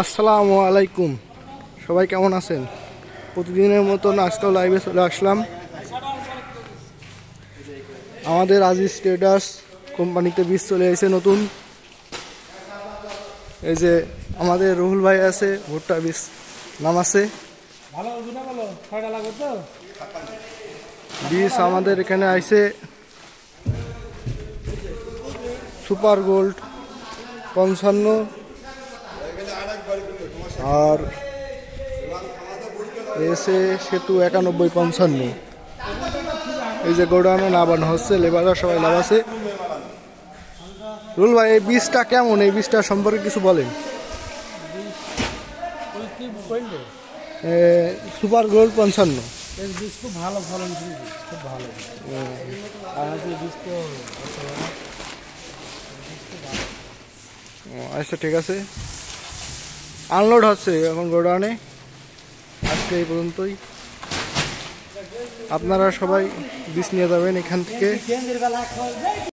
আসসালামু আলাইকুম, সবাই কেমন আছেন? প্রতিদিনের মতন আজকেও লাইভে চলে আসলাম। আমাদের আজিজ ট্রেডার্স কোম্পানিতে বীজ চলে এসেছে নতুন। এই যে আমাদের রুহুল ভাই আছে, ভুট্টা বীজ নামাচ্ছে। বীজ আমাদের এখানে আইছে সুপার গোল্ড 55 আর এসে সেতু 91-55। এই যে গোডাউনে নামানো হচ্ছে, লেবাররা সবাই নামাচ্ছে। রুল ভাই, এই বীজটা কেমন? এই বীজটা সম্পর্কে কিছু বলেন। সুপার গোল্ড 55 বীজ খুব ভালো, ফলন খুব ভালো। আচ্ছা, ঠিক আছে। আনলোড হচ্ছে এখন গোডাউনে। আজকে এই পর্যন্তই। আপনারা সবাই বীজ নিয়ে যাবেন এখান থেকে।